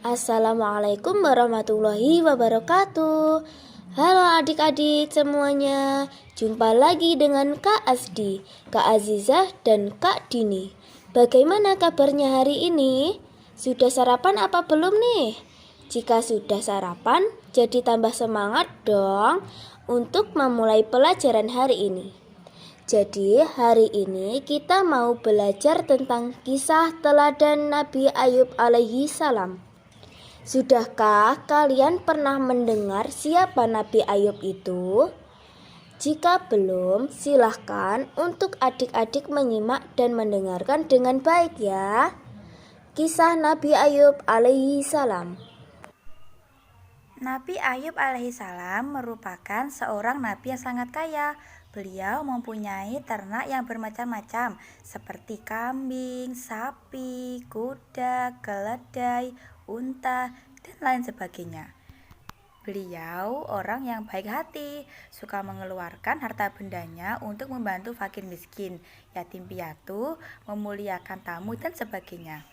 Assalamualaikum warahmatullahi wabarakatuh. Halo adik-adik semuanya. Jumpa lagi dengan Kak Asdi, Kak Azizah, dan Kak Dini. Bagaimana kabarnya hari ini? Sudah sarapan apa belum nih? Jika sudah sarapan, jadi tambah semangat dong untuk memulai pelajaran hari ini. Jadi hari ini kita mau belajar tentang kisah teladan Nabi Ayub alaihi salam. Sudahkah kalian pernah mendengar siapa Nabi Ayub itu? Jika belum, silahkan untuk adik-adik menyimak dan mendengarkan dengan baik ya. Kisah Nabi Ayub alaihi salam. Nabi Ayub alaihissalam merupakan seorang nabi yang sangat kaya. Beliau mempunyai ternak yang bermacam-macam seperti kambing, sapi, kuda, keledai, unta, dan lain sebagainya. Beliau orang yang baik hati, suka mengeluarkan harta bendanya untuk membantu fakir miskin, yatim piatu, memuliakan tamu, dan sebagainya.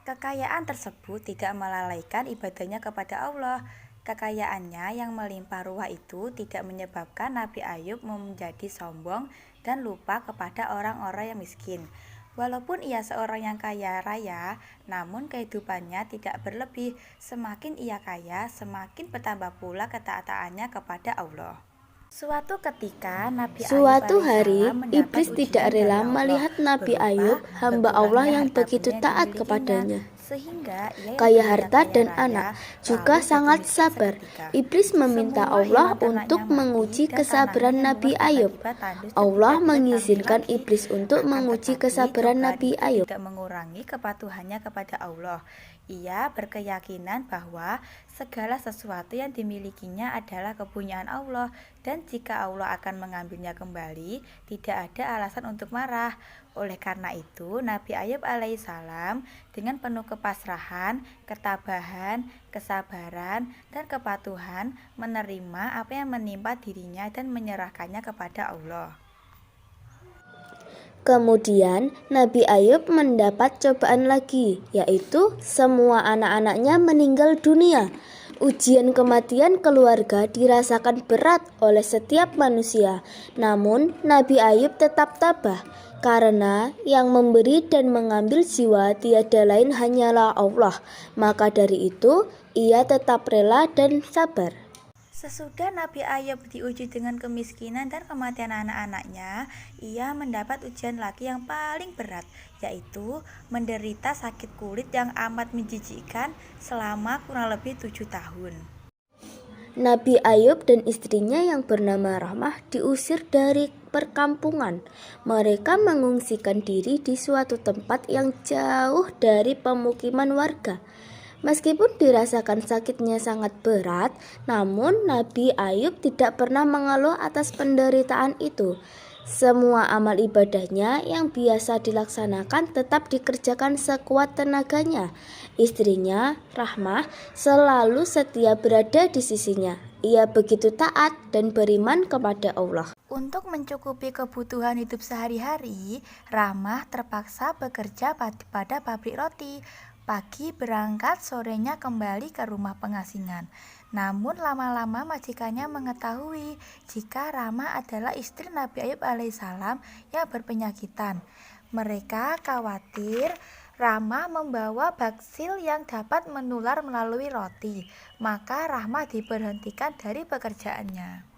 Kekayaan tersebut tidak melalaikan ibadahnya kepada Allah. Kekayaannya yang melimpah ruah itu tidak menyebabkan Nabi Ayub menjadi sombong dan lupa kepada orang-orang yang miskin. Walaupun ia seorang yang kaya raya, namun kehidupannya tidak berlebih. Semakin ia kaya, semakin bertambah pula ketaatannya kepada Allah. Suatu ketika Suatu hari, iblis tidak rela melihat Nabi Ayub, hamba Allah yang begitu taat kepadanya. Kaya harta dan anak, juga sangat sabar. Iblis meminta Allah untuk menguji kesabaran Nabi Ayub. Allah mengizinkan iblis untuk menguji kesabaran Nabi Ayub. Tidak mengurangi kepatuhannya kepada Allah. Ia berkeyakinan bahwa segala sesuatu yang dimilikinya adalah kepunyaan Allah, dan jika Allah akan mengambilnya kembali, tidak ada alasan untuk marah. Oleh karena itu, Nabi Ayub alaihissalam dengan penuh kepasrahan, ketabahan, kesabaran, dan kepatuhan menerima apa yang menimpa dirinya dan menyerahkannya kepada Allah. Kemudian Nabi Ayub mendapat cobaan lagi, yaitu semua anak-anaknya meninggal dunia. Ujian kematian keluarga dirasakan berat oleh setiap manusia. Namun Nabi Ayub tetap tabah, karena yang memberi dan mengambil jiwa tiada lain hanyalah Allah. Maka dari itu ia tetap rela dan sabar. Sesudah Nabi Ayub diuji dengan kemiskinan dan kematian anak-anaknya, ia mendapat ujian lagi yang paling berat, yaitu menderita sakit kulit yang amat menjijikkan selama kurang lebih 7 tahun. Nabi Ayub dan istrinya yang bernama Rahmah diusir dari perkampungan. Mereka mengungsikan diri di suatu tempat yang jauh dari pemukiman warga. Meskipun dirasakan sakitnya sangat berat, namun Nabi Ayub tidak pernah mengeluh atas penderitaan itu. Semua amal ibadahnya yang biasa dilaksanakan tetap dikerjakan sekuat tenaganya. Istrinya, Rahmah, selalu setia berada di sisinya. Ia begitu taat dan beriman kepada Allah. Untuk mencukupi kebutuhan hidup sehari-hari, Rahmah terpaksa bekerja pada pabrik roti. Pagi berangkat, sorenya kembali ke rumah pengasingan. Namun lama-lama majikannya mengetahui jika Rahmah adalah istri Nabi Ayub alaihissalam yang berpenyakitan. Mereka khawatir Rahmah membawa baksil yang dapat menular melalui roti. Maka Rahmah diberhentikan dari pekerjaannya.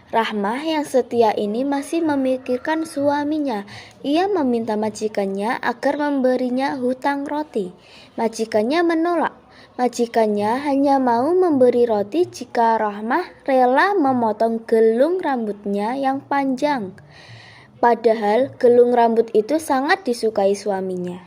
Rahmah yang setia ini masih memikirkan suaminya. Ia meminta majikannya agar memberinya hutang roti. Majikannya menolak. Majikannya hanya mau memberi roti jika Rahmah rela memotong gelung rambutnya yang panjang. Padahal gelung rambut itu sangat disukai suaminya.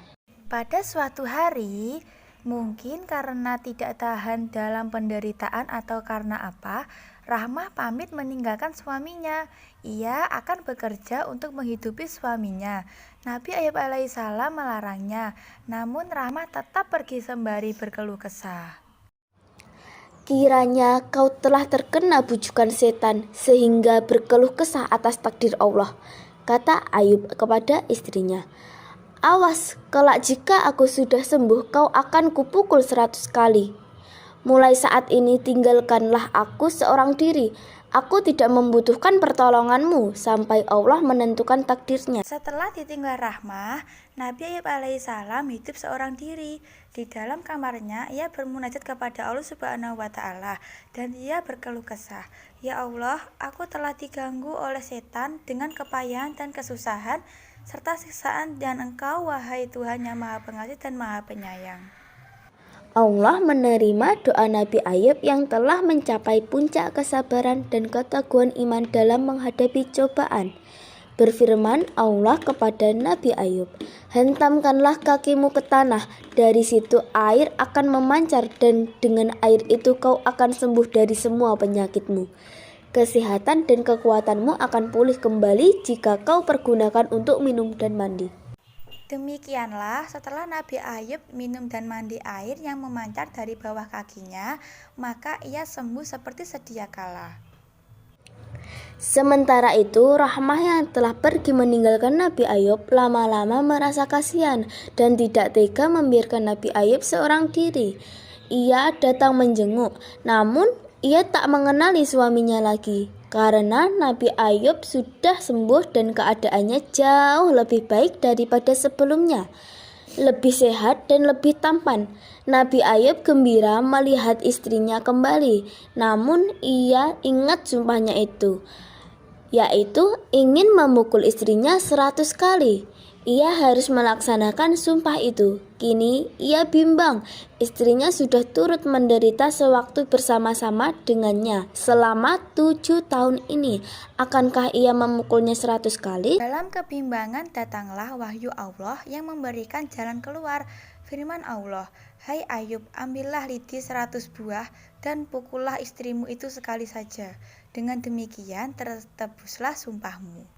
Pada suatu hari, mungkin karena tidak tahan dalam penderitaan atau karena apa, Rahmah pamit meninggalkan suaminya. Ia akan bekerja untuk menghidupi suaminya. Nabi Ayub alaihissalam melarangnya, namun Rahmah tetap pergi sembari berkeluh kesah. Kiranya kau telah terkena bujukan setan sehingga berkeluh kesah atas takdir Allah, kata Ayub kepada istrinya. Awas, kelak jika aku sudah sembuh, kau akan kupukul 100 kali. Mulai saat ini tinggalkanlah aku seorang diri. Aku tidak membutuhkan pertolonganmu sampai Allah menentukan takdirnya. Setelah ditinggal Rahmah, Nabi Ayub alaihissalam hidup seorang diri. Di dalam kamarnya, ia bermunajat kepada Allah Subhanahu wa Ta'ala, dan ia berkeluh kesah, "Ya Allah, aku telah diganggu oleh setan dengan kepayahan dan kesusahan, serta siksaan, dan Engkau, wahai Tuhan yang Maha Pengasih dan Maha Penyayang." Allah menerima doa Nabi Ayub yang telah mencapai puncak kesabaran dan keteguhan iman dalam menghadapi cobaan. Berfirman Allah kepada Nabi Ayub, "Hentamkanlah kakimu ke tanah, dari situ air akan memancar dan dengan air itu kau akan sembuh dari semua penyakitmu. Kesehatan dan kekuatanmu akan pulih kembali jika kau pergunakan untuk minum dan mandi." Demikianlah setelah Nabi Ayub minum dan mandi air yang memancar dari bawah kakinya, maka ia sembuh seperti sedia kala. Sementara itu, Rahmah yang telah pergi meninggalkan Nabi Ayub lama-lama merasa kasihan dan tidak tega membiarkan Nabi Ayub seorang diri. Ia datang menjenguk, namun ia tak mengenali suaminya lagi. Karena Nabi Ayub sudah sembuh dan keadaannya jauh lebih baik daripada sebelumnya, lebih sehat dan lebih tampan. Nabi Ayub gembira melihat istrinya kembali, namun ia ingat sumpahnya itu, yaitu ingin memukul istrinya 100 kali. Ia harus melaksanakan sumpah itu. Kini ia bimbang, istrinya sudah turut menderita sewaktu bersama-sama dengannya selama 7 tahun ini. Akankah ia memukulnya 100 kali? Dalam kebimbangan datanglah wahyu Allah yang memberikan jalan keluar. Firman Allah, "Hai Ayub, ambillah lidi 100 buah dan pukullah istrimu itu sekali saja. Dengan demikian tertebuslah sumpahmu."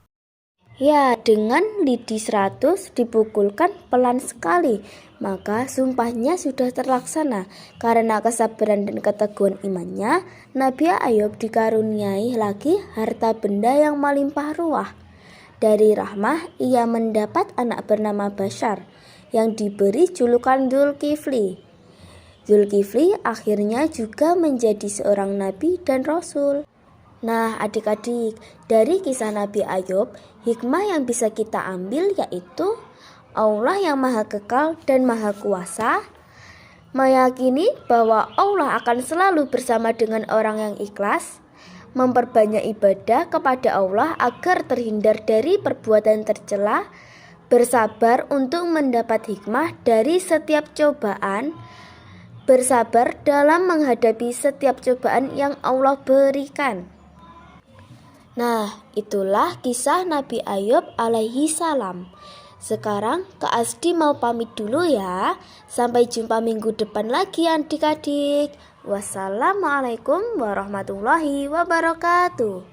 Ya, dengan lidi 100 dipukulkan pelan sekali, maka sumpahnya sudah terlaksana. Karena kesabaran dan keteguhan imannya, Nabi Ayub dikaruniai lagi harta benda yang melimpah ruah. Dari Rahmah, ia mendapat anak bernama Bashar, yang diberi julukan Zulkifli. Zulkifli akhirnya juga menjadi seorang nabi dan rasul. Nah, adik-adik, dari kisah Nabi Ayub, hikmah yang bisa kita ambil yaitu Allah yang Maha Kekal dan Maha Kuasa meyakini bahwa Allah akan selalu bersama dengan orang yang ikhlas, memperbanyak ibadah kepada Allah agar terhindar dari perbuatan tercela, bersabar untuk mendapat hikmah dari setiap cobaan, bersabar dalam menghadapi setiap cobaan yang Allah berikan. Nah, itulah kisah Nabi Ayub alaihi salam. Sekarang Kak Asdi mau pamit dulu ya. Sampai jumpa minggu depan lagi adik-adik. Wassalamualaikum warahmatullahi wabarakatuh.